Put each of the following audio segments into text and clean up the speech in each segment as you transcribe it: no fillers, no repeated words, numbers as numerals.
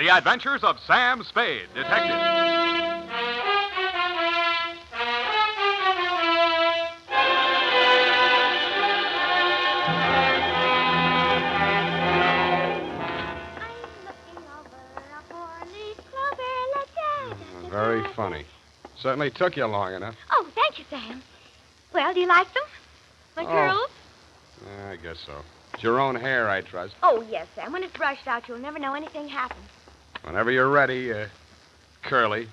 The Adventures of Sam Spade, Detective. Very funny. Certainly took you long enough. Oh, thank you, Sam. Well, do you like them? My curls? Yeah, I guess so. It's your own hair, I trust. Oh, yes, Sam. When it's brushed out, you'll never know anything happened. Whenever you're ready, curly.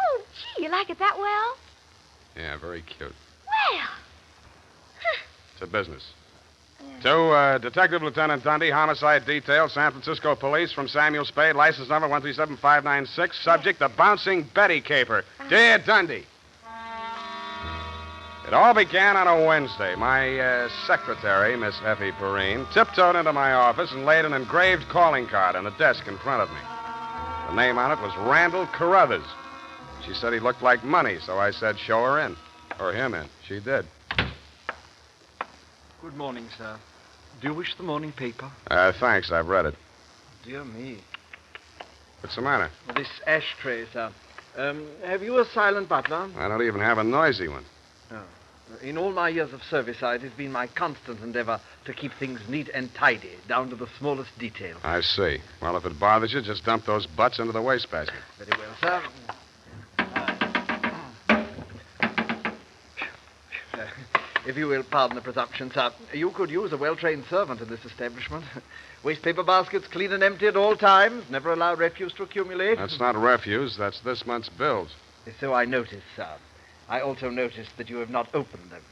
Oh, gee, you like it that well? Yeah, very cute. Well. It's a business. To Detective Lieutenant Dunne, Homicide Detail, San Francisco Police, from Samuel Spade, license number 137596, subject, the Bouncing Betty Caper. Dear Dundee. It all began on a Wednesday. My secretary, Miss Effie Perrine, tiptoed into my office and laid an engraved calling card on the desk in front of me. The name on it was Randall Carruthers. She said he looked like money, so I said, show her in. Or him in. She did. Good morning, sir. Do you wish the morning paper? Thanks. I've read it. Dear me. What's the matter? This ashtray, sir. Have you a silent butler? I don't even have a noisy one. Oh. In all my years of service, it has been my constant endeavor to keep things neat and tidy, down to the smallest detail. I see. Well, if it bothers you, just dump those butts into the wastebasket. Very well, sir. If you will pardon the presumption, sir, you could use a well-trained servant in this establishment. Wastepaper baskets clean and empty at all times. Never allow refuse to accumulate. That's not refuse. That's this month's bills. So I noticed, sir. I also noticed that you have not opened them.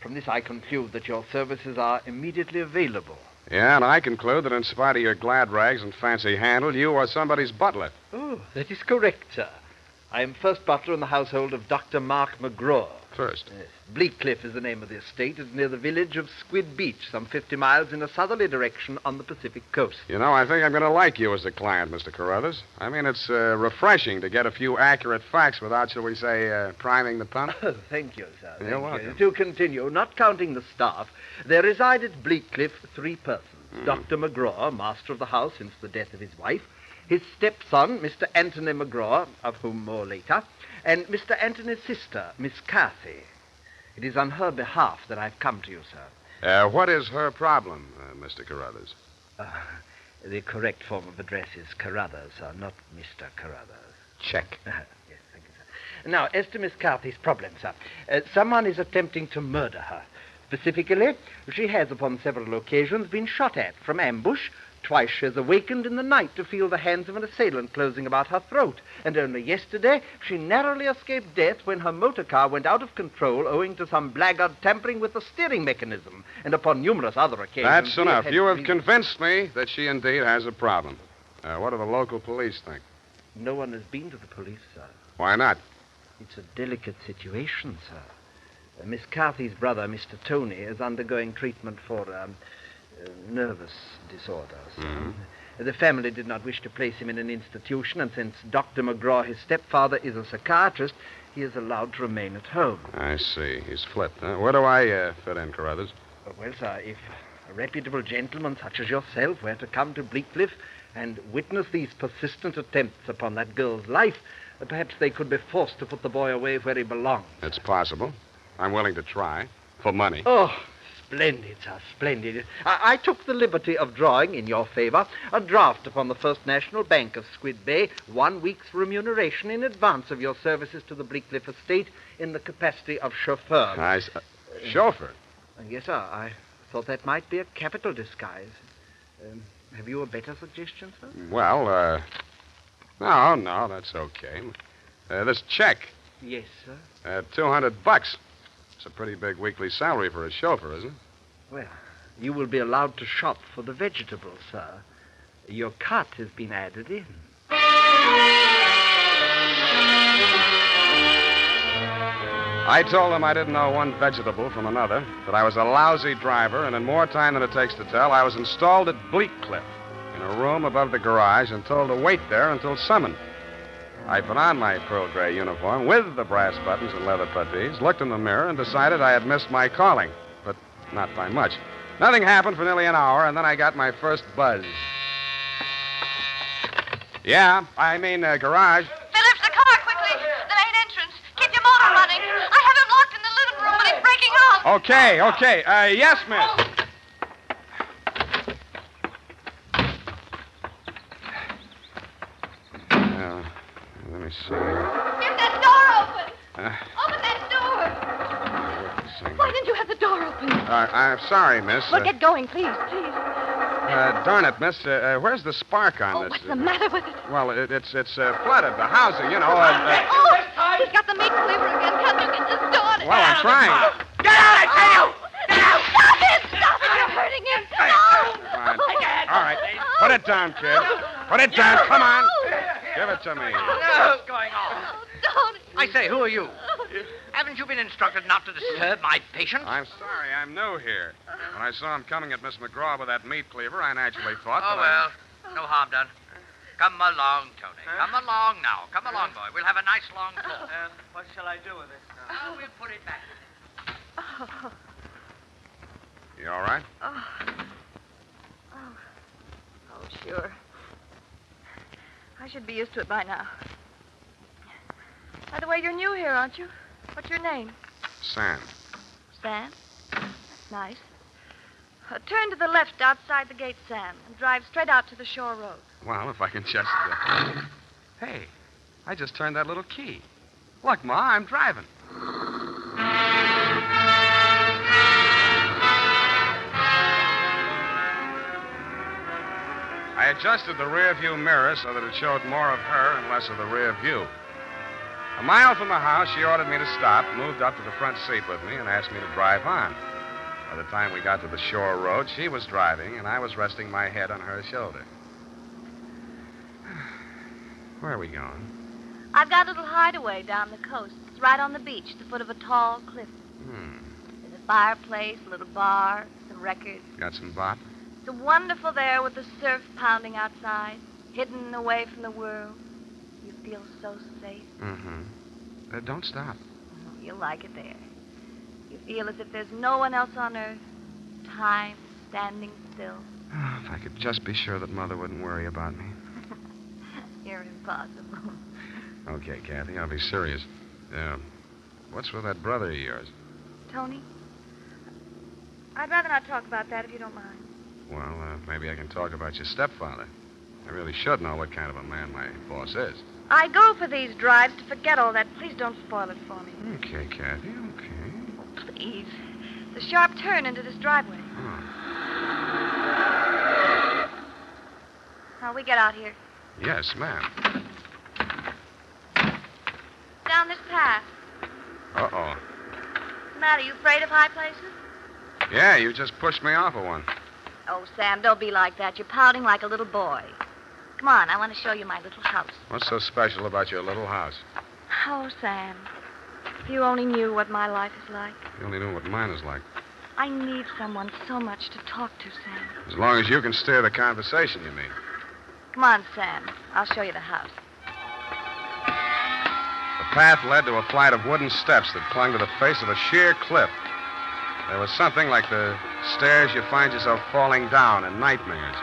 From this, I conclude that your services are immediately available. Yeah, and I conclude that in spite of your glad rags and fancy handle, you are somebody's butler. Oh, that is correct, sir. I am first butler in the household of Dr. Mark McGraw. First? Yes. Bleakcliff is the name of the estate. It's near the village of Squid Beach, some 50 miles in a southerly direction on the Pacific coast. You know, I think I'm going to like you as a client, Mr. Carruthers. I mean, it's refreshing to get a few accurate facts without, shall we say, priming the pump. Oh, thank you, sir. You're welcome. To continue, not counting the staff, there reside at Bleakcliff 3 persons. Dr. McGraw, master of the house since the death of his wife, his stepson, Mr. Anthony McGraw, of whom more later, and Mr. Anthony's sister, Miss Cathy. It is on her behalf that I've come to you, sir. What is her problem, Mr. Carruthers? The correct form of address is Carruthers, sir, not Mr. Carruthers. Check. Yes, thank you, sir. Now, as to Miss Cathy's problem, sir, someone is attempting to murder her. Specifically, she has upon several occasions been shot at from ambush. Twice she has awakened in the night to feel the hands of an assailant closing about her throat. And only yesterday, she narrowly escaped death when her motor car went out of control owing to some blackguard tampering with the steering mechanism. And upon numerous other occasions... That's enough. You have convinced me that she indeed has a problem. What do the local police think? No one has been to the police, sir. Why not? It's a delicate situation, sir. Miss Cathy's brother, Mr. Tony, is undergoing treatment for... nervous disorders. Mm-hmm. The family did not wish to place him in an institution, and since Dr. McGraw, his stepfather, is a psychiatrist, he is allowed to remain at home. I see. He's flipped, huh? Where do I fit in, Carruthers? Well, sir, if a reputable gentleman such as yourself were to come to Bleakcliff and witness these persistent attempts upon that girl's life, perhaps they could be forced to put the boy away where he belongs. It's possible. I'm willing to try. For money. Oh, splendid, sir, splendid. I took the liberty of drawing, in your favor, a draft upon the First National Bank of Squid Bay, 1 week's remuneration in advance of your services to the Bleakcliff estate in the capacity of chauffeur. Chauffeur? Yes, sir. I thought that might be a capital disguise. Have you a better suggestion, sir? Well, no, that's okay. This check. Yes, sir. $200. It's a pretty big weekly salary for a chauffeur, isn't it? Well, you will be allowed to shop for the vegetables, sir. Your cut has been added in. I told him I didn't know one vegetable from another, that I was a lousy driver, and in more time than it takes to tell, I was installed at Bleakcliff in a room above the garage and told to wait there until summoned. I put on my pearl gray uniform with the brass buttons and leather puttees, looked in the mirror, and decided I had missed my calling, but not by much. Nothing happened for nearly an hour, and then I got my first buzz. Yeah, I mean, garage. Phillips, the car, quickly. The main entrance. Keep your motor running. I have him locked in the living room, but he's breaking off. Okay. Yes, miss. Let me see. Get that door open. Open that door. Why didn't you have the door open? I'm sorry, miss. Well, get going, please. Darn it, miss. Where's the spark on this? What's the matter with it? Well, it's flooded. The house, you know. He's got the meat cleaver again. Can't you get this door? Well, I'm trying. Get out, I tell you! Get out! Stop it! You're hurting him. Fine. All right. Put it down, kid. Put it down. Come on. Give it to me. What's going on? Don't. I say, who are you? Haven't you been instructed not to disturb my patient? I'm sorry. I'm new here. When I saw him coming at Miss McGraw with that meat cleaver, I naturally thought Oh, well, no harm done. Come along, Tony. Come along now. Come along, boy. We'll have a nice long talk. And what shall I do with it now? We'll put it back. You all right? Oh, sure. I should be used to it by now. By the way, you're new here, aren't you? What's your name? Sam. Sam? That's nice. Turn to the left outside the gate, Sam, and drive straight out to the shore road. Well, if I can just... Hey, I just turned that little key. Look, Ma, I'm driving. I adjusted the rear view mirror so that it showed more of her and less of the rear view. A mile from the house, she ordered me to stop, moved up to the front seat with me, and asked me to drive on. By the time we got to the shore road, she was driving, and I was resting my head on her shoulder. Where are we going? I've got a little hideaway down the coast. It's right on the beach, at the foot of a tall cliff. There's a fireplace, a little bar, some records. Got some bop? It's wonderful there with the surf pounding outside, hidden away from the world. You feel so safe. Don't stop. You'll like it there. You feel as if there's no one else on earth. Time standing still. Oh, if I could just be sure that Mother wouldn't worry about me. You're impossible. Okay, Kathy, I'll be serious. What's with that brother of yours? Tony? I'd rather not talk about that if you don't mind. Well, maybe I can talk about your stepfather. I really should know what kind of a man my boss is. I go for these drives to forget all that. Please don't spoil it for me. Okay, Kathy, okay. Oh, please. The sharp turn into this driveway. Now, we get out here. Yes, ma'am. Down this path. Uh-oh. What's the matter? You afraid of high places? Yeah, you just pushed me off of one. Oh, Sam, don't be like that. You're pouting like a little boy. Come on, I want to show you my little house. What's so special about your little house? Oh, Sam, if you only knew what my life is like. You only know what mine is like. I need someone so much to talk to, Sam. As long as you can steer the conversation, you mean. Come on, Sam. I'll show you the house. The path led to a flight of wooden steps that clung to the face of a sheer cliff. There was something like the stairs you find yourself falling down in nightmares.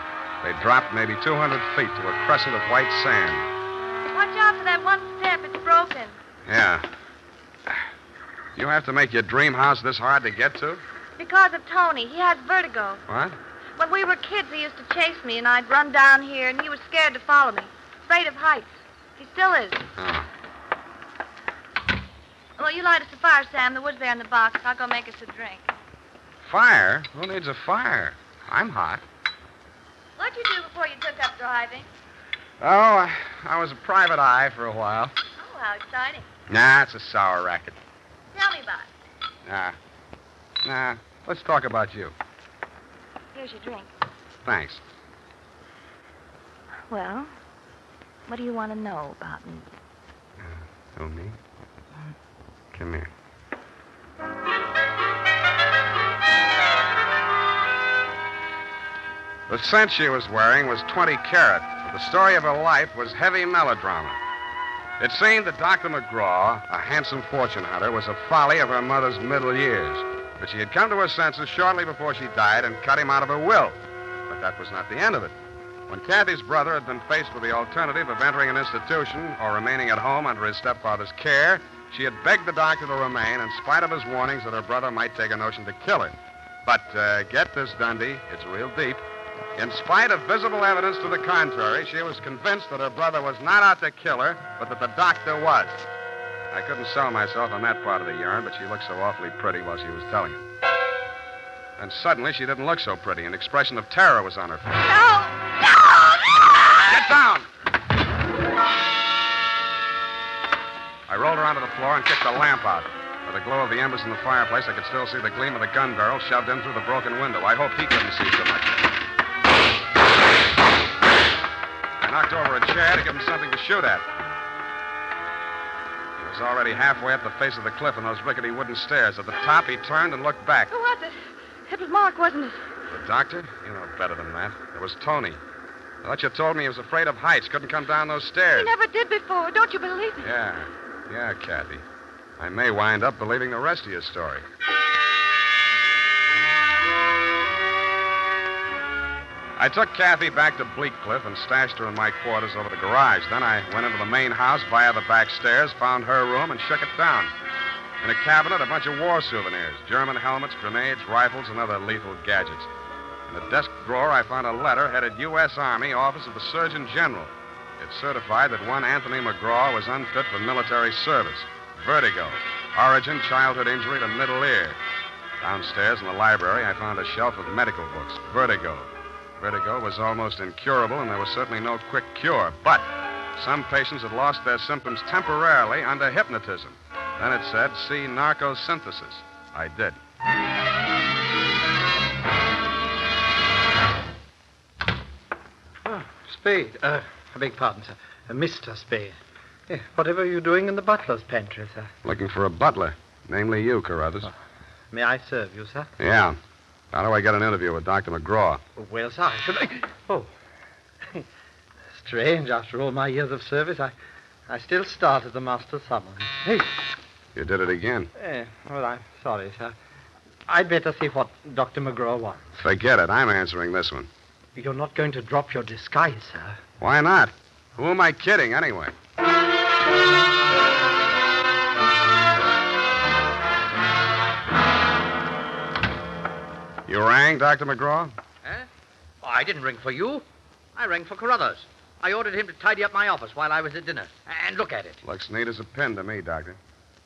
They dropped maybe 200 feet to a crescent of white sand. Watch out for that one step. It's broken. Yeah. You have to make your dream house this hard to get to? Because of Tony. He has vertigo. What? When we were kids, he used to chase me, and I'd run down here, and he was scared to follow me. Afraid of heights. He still is. Oh. Well, you light us a fire, Sam. The wood's there in the box. I'll go make us a drink. Fire? Who needs a fire? I'm hot. What'd you do before you took up driving? Oh, I was a private eye for a while. Oh, how exciting. Nah, it's a sour racket. Tell me about it. Nah. Let's talk about you. Here's your drink. Thanks. Well, what do you want to know about me? Oh, me? Come here. The scent she was wearing was 20 carat, but the story of her life was heavy melodrama. It seemed that Dr. McGraw, a handsome fortune hunter, was a folly of her mother's middle years. But she had come to her senses shortly before she died and cut him out of her will. But that was not the end of it. When Kathy's brother had been faced with the alternative of entering an institution or remaining at home under his stepfather's care, she had begged the doctor to remain in spite of his warnings that her brother might take a notion to kill her. But get this, Dundee, it's real deep. In spite of visible evidence to the contrary, she was convinced that her brother was not out to kill her, but that the doctor was. I couldn't sell myself on that part of the yarn, but she looked so awfully pretty while she was telling it. And suddenly, she didn't look so pretty. An expression of terror was on her face. No! Get down! I rolled her onto the floor and kicked the lamp out. By the glow of the embers in the fireplace, I could still see the gleam of the gun barrel shoved in through the broken window. I hoped he couldn't see so much. I knocked over a chair to give him something to shoot at. He was already halfway up the face of the cliff on those rickety wooden stairs. At the top, he turned and looked back. Who was it? It was Mark, wasn't it? The doctor? You know better than that. It was Tony. I thought you told me he was afraid of heights, couldn't come down those stairs. He never did before. Don't you believe it? Yeah, Kathy. I may wind up believing the rest of your story. I took Kathy back to Bleak Cliff and stashed her in my quarters over the garage. Then I went into the main house via the back stairs, found her room, and shook it down. In a cabinet, a bunch of war souvenirs, German helmets, grenades, rifles, and other lethal gadgets. In a desk drawer, I found a letter headed U.S. Army, Office of the Surgeon General. It certified that one Anthony McGraw was unfit for military service. Vertigo. Origin, childhood injury to middle ear. Downstairs in the library, I found a shelf of medical books. Vertigo. Vertigo was almost incurable, and there was certainly no quick cure. But some patients had lost their symptoms temporarily under hypnotism. Then it said, see narcosynthesis. I did. Oh, Spade. I beg pardon, sir. Mr. Spade. Whatever are you doing in the butler's pantry, sir? Looking for a butler. Namely you, Carruthers. Oh. May I serve you, sir? Yeah. How do I get an interview with Dr. McGraw? Well, sir, I should... Oh. Strange, after all my years of service, I still start at the master's summons. Hey. You did it again. Well, I'm sorry, sir. I'd better see what Dr. McGraw wants. Forget it. I'm answering this one. You're not going to drop your disguise, sir. Why not? Who am I kidding, anyway? You rang, Dr. McGraw? Oh, I didn't ring for you. I rang for Carruthers. I ordered him to tidy up my office while I was at dinner. And look at it. Looks neat as a pin to me, Doctor.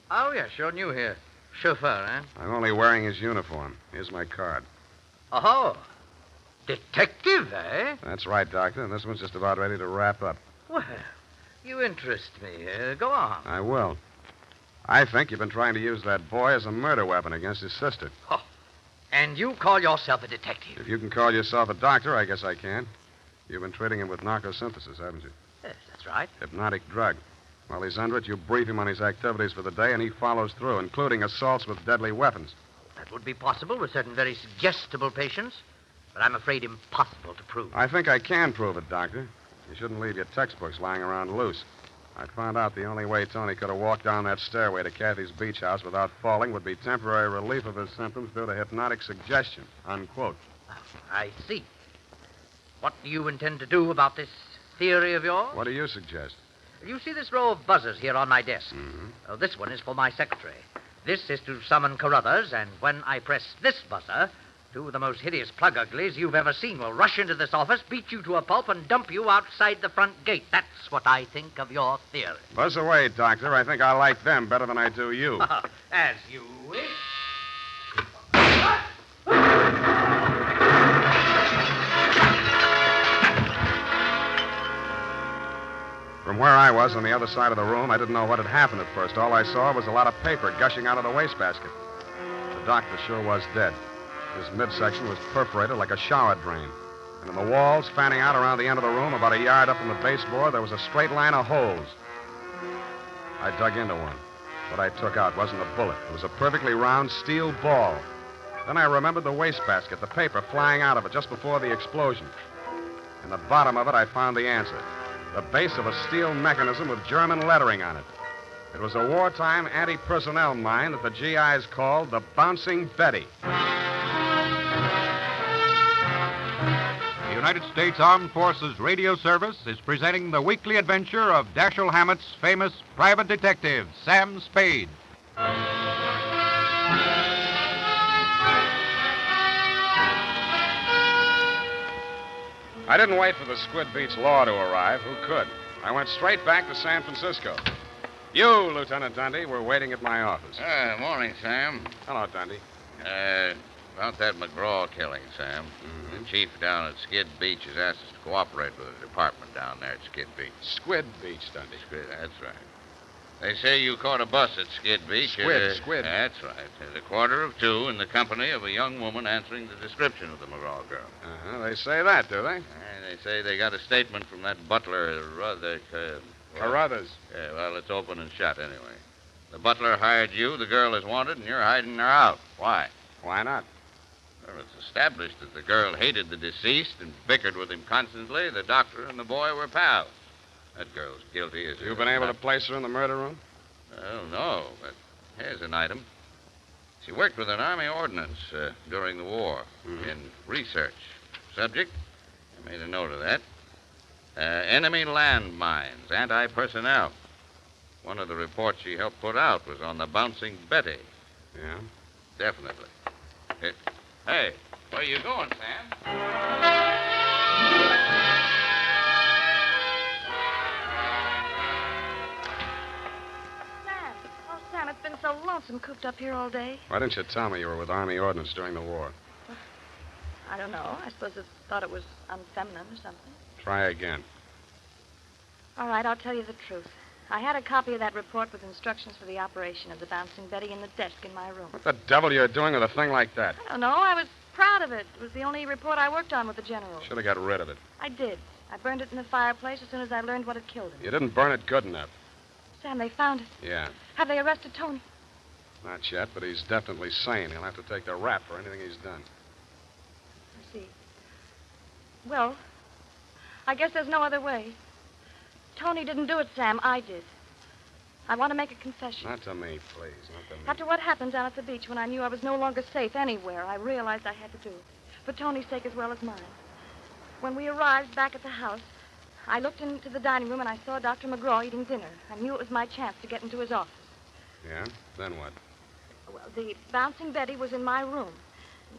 Oh, yeah, sure new here. Chauffeur, eh? I'm only wearing his uniform. Here's my card. Oh, detective, eh? That's right, Doctor, and this one's just about ready to wrap up. Well, you interest me. Go on. I will. I think you've been trying to use that boy as a murder weapon against his sister. Oh, and you call yourself a detective? If you can call yourself a doctor, I guess I can. You've been treating him with narcosynthesis, haven't you? Yes, that's right. Hypnotic drug. While he's under it, you brief him on his activities for the day, and he follows through, including assaults with deadly weapons. That would be possible with certain very suggestible patients, but I'm afraid impossible to prove. I think I can prove it, Doctor. You shouldn't leave your textbooks lying around loose. I found out the only way Tony could have walked down that stairway to Kathy's beach house without falling would be temporary relief of his symptoms due to hypnotic suggestion. Unquote. I see. What do you intend to do about this theory of yours? What do you suggest? You see this row of buzzers here on my desk? Mm-hmm. This one is for my secretary. This is to summon Carruthers, and when I press this buzzer, two of the most hideous plug uglies you've ever seen will rush into this office, beat you to a pulp, and dump you outside the front gate. That's what I think of your theory. Buzz away, Doctor. I think I like them better than I do you. As you wish. From where I was on the other side of the room, I didn't know what had happened at first. All I saw was a lot of paper gushing out of the wastebasket. The doctor sure was dead. His midsection was perforated like a shower drain. And in the walls, fanning out around the end of the room, about a yard up from the baseboard, there was a straight line of holes. I dug into one. What I took out wasn't a bullet. It was a perfectly round steel ball. Then I remembered the wastebasket, the paper flying out of it just before the explosion. In the bottom of it, I found the answer. The base of a steel mechanism with German lettering on it. It was a wartime anti-personnel mine that the GIs called the Bouncing Betty. Do you United States Armed Forces Radio Service is presenting the weekly adventure of Dashiell Hammett's famous private detective, Sam Spade. I didn't wait for the Squid Beach law to arrive. Who could? I went straight back to San Francisco. You, Lieutenant Dundee, were waiting at my office. Morning, Sam. Hello, Dundee. About that McGraw killing, Sam. Mm-hmm. The chief down at Skid Beach has asked us to cooperate with the department down there at Skid Beach. Squid Beach, Dundee. Squid, that's right. They say you caught a bus at Skid Beach. Squid. That's right. At 2:45 in the company of a young woman answering the description of the McGraw girl. Uh-huh. They say that, do they? They say they got a statement from that butler, Carruthers. Yeah, well, it's open and shut anyway. The butler hired you, the girl is wanted, and you're hiding her out. Why? Why not? Well, it's established that the girl hated the deceased and bickered with him constantly. The doctor and the boy were pals. That girl's guilty as... You've been able to place her in the murder room? Well, no, but here's an item. She worked with an Army ordnance during the war in research. Subject, I made a note of that. Enemy landmines, anti-personnel. One of the reports she helped put out was on the Bouncing Betty. Yeah? Definitely. Hey, where you going, Sam? Sam, it's been so lonesome cooped up here all day. Why didn't you tell me you were with Army Ordnance during the war? I don't know. I suppose it thought it was unfeminine or something. Try again. All right, I'll tell you the truth. I had a copy of that report with instructions for the operation of the Bouncing Betty in the desk in my room. What the devil are you doing with a thing like that? I don't know. I was proud of it. It was the only report I worked on with the general. Should have got rid of it. I did. I burned it in the fireplace as soon as I learned what had killed him. You didn't burn it good enough. Sam, they found it. Yeah. Have they arrested Tony? Not yet, but he's definitely sane. He'll have to take the rap for anything he's done. I see. Well, I guess there's no other way. Tony didn't do it, Sam. I did. I want to make a confession. Not to me, please. Not to me. After what happened down at the beach when I knew I was no longer safe anywhere, I realized I had to do it. For Tony's sake as well as mine. When we arrived back at the house, I looked into the dining room and I saw Dr. McGraw eating dinner. I knew it was my chance to get into his office. Yeah? Then what? Well, the Bouncing Betty was in my room.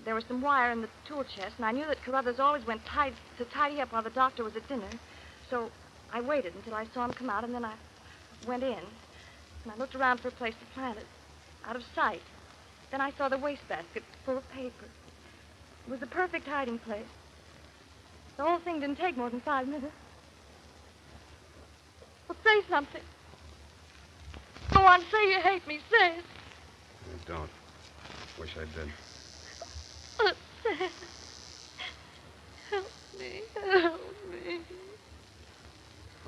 There was some wire in the tool chest, and I knew that Carruthers always went to tidy up while the doctor was at dinner. So I waited until I saw him come out, and then I went in. And I looked around for a place to plant it, out of sight. Then I saw the wastebasket full of paper. It was the perfect hiding place. The whole thing didn't take more than 5 minutes. Well, say something. Go on, say you hate me. Say it. I don't. Wish I did. Oh, Sam. Help me. Help me.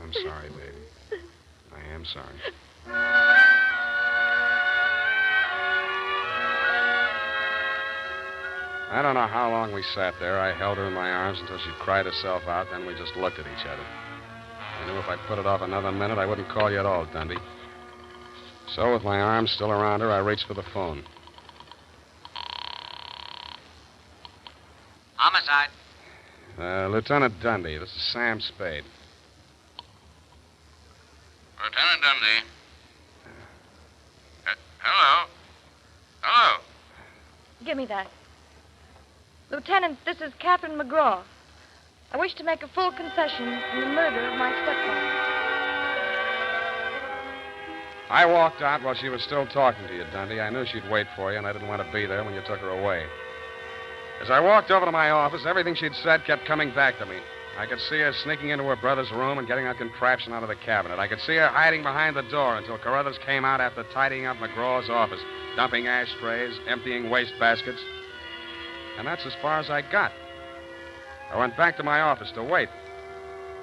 I'm sorry, baby. I am sorry. I don't know how long we sat there. I held her in my arms until she cried herself out, then we just looked at each other. I knew if I put it off another minute, I wouldn't call you at all, Dundee. So, with my arms still around her, I reached for the phone. Homicide. Lieutenant Dundee, this is Sam Spade. Lieutenant Dundee. Hello? Hello? Give me that. Lieutenant, this is Captain McGraw. I wish to make a full confession in the murder of my stepfather. I walked out while she was still talking to you, Dundee. I knew she'd wait for you, and I didn't want to be there when you took her away. As I walked over to my office, everything she'd said kept coming back to me. I could see her sneaking into her brother's room and getting a contraption out of the cabinet. I could see her hiding behind the door until Carruthers came out after tidying up McGraw's office, dumping ashtrays, emptying wastebaskets. And that's as far as I got. I went back to my office to wait.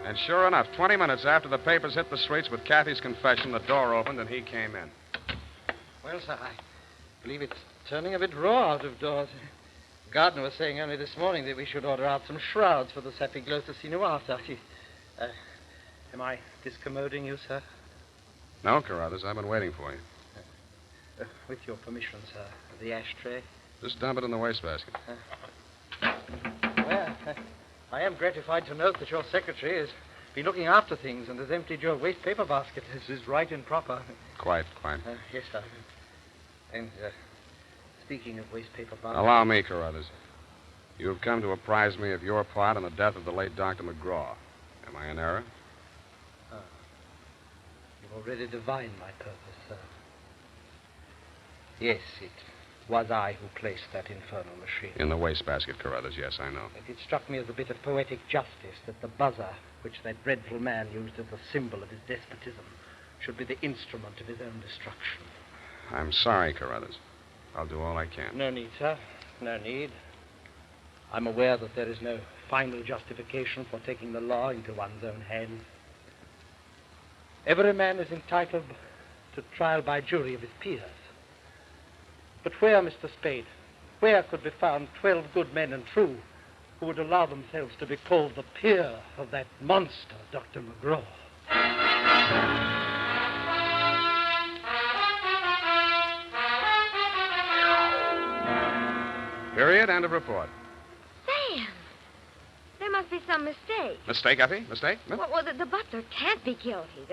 And sure enough, 20 minutes after the papers hit the streets with Kathy's confession, the door opened and he came in. Well, sir, I believe it's turning a bit raw out of doors. Gardner was saying only this morning that we should order out some shrouds for the Sapiglosa Sinuata. Am I discommoding you, sir? No, Carruthers, I've been waiting for you. With your permission, sir. The ashtray. Just dump it in the wastebasket. Well, I am gratified to note that your secretary has been looking after things and has emptied your waste paper basket. This is right and proper. Quite. Yes, sir. And, speaking of waste paper baskets... Allow me, Carruthers. You have come to apprise me of your part in the death of the late Dr. McGraw. Am I in error? You've already divined my purpose, sir. Yes, it was I who placed that infernal machine. In the wastebasket, Carruthers, yes, I know. It struck me as a bit of poetic justice that the buzzer, which that dreadful man used as a symbol of his despotism, should be the instrument of his own destruction. I'm sorry, Carruthers. I'll do all I can. No need, sir. No need. I'm aware that there is no final justification for taking the law into one's own hands. Every man is entitled to trial by jury of his peers. But where, Mr. Spade, where could be found 12 good men and true who would allow themselves to be called the peer of that monster, Dr. McGraw? Period. End of report. Sam! There must be some mistake. Mistake, Effie? Mistake? Well, the butler can't be guilty.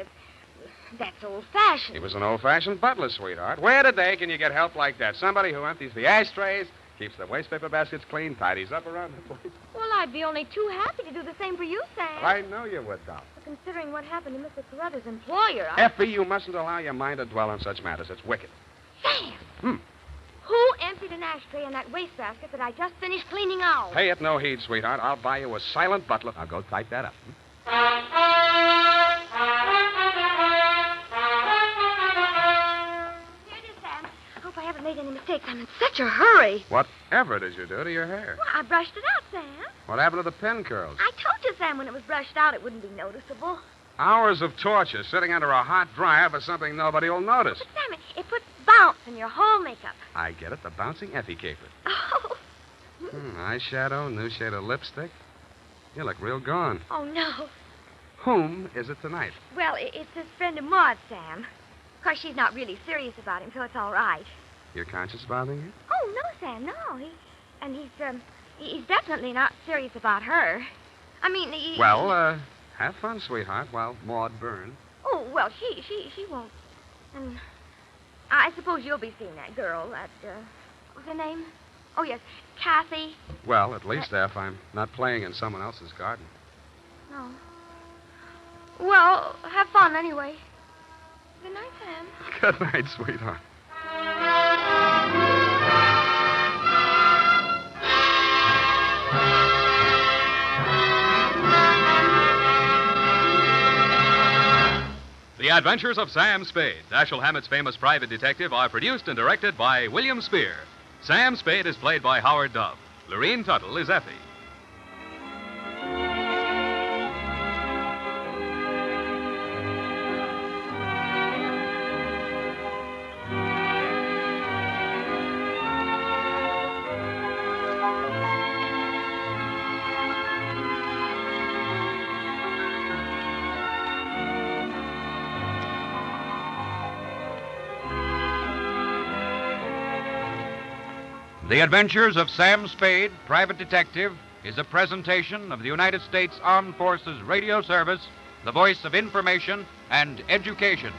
That's old-fashioned. He was an old-fashioned butler, sweetheart. Where today can you get help like that? Somebody who empties the ashtrays, keeps the waste paper baskets clean, tidies up around the place. Well, I'd be only too happy to do the same for you, Sam. I know you would, Doc. But considering what happened to Mr. Carruthers' employer, Effie, you mustn't allow your mind to dwell on such matters. It's wicked. Sam! Who emptied an ashtray in that wastebasket that I just finished cleaning out? Pay it no heed, sweetheart. I'll buy you a silent butler. Now go type that up. Here it is, Sam. Hope I haven't made any mistakes. I'm in such a hurry. Whatever did you do to your hair? Well, I brushed it out, Sam. What happened to the pin curls? I told you, Sam, when it was brushed out, it wouldn't be noticeable. Hours of torture sitting under a hot dryer for something nobody will notice. But, Sam, it puts bounce in your whole makeup. I get it. The bouncing Effie caper. Oh. Eyeshadow, new shade of lipstick. You look real gone. Oh, no. Whom is it tonight? Well, it's this friend of Maud's, Sam. Of course, she's not really serious about him, so it's all right. Your conscience bothering you? Oh, no, Sam, no. He's definitely not serious about her. I mean, Well, have fun, sweetheart, while Maud burns. Oh, well, she won't. And I suppose you'll be seeing that girl, what's her name? Oh, yes, Kathy. Well, at least if I'm not playing in someone else's garden. No. Well, have fun anyway. Good night, Sam. Good night, sweetheart. The Adventures of Sam Spade, Dashiell Hammett's famous private detective, are produced and directed by William Spier. Sam Spade is played by Howard Duff. Lurene Tuttle is Effie. The Adventures of Sam Spade, Private Detective, is a presentation of the United States Armed Forces Radio Service, the voice of information and education.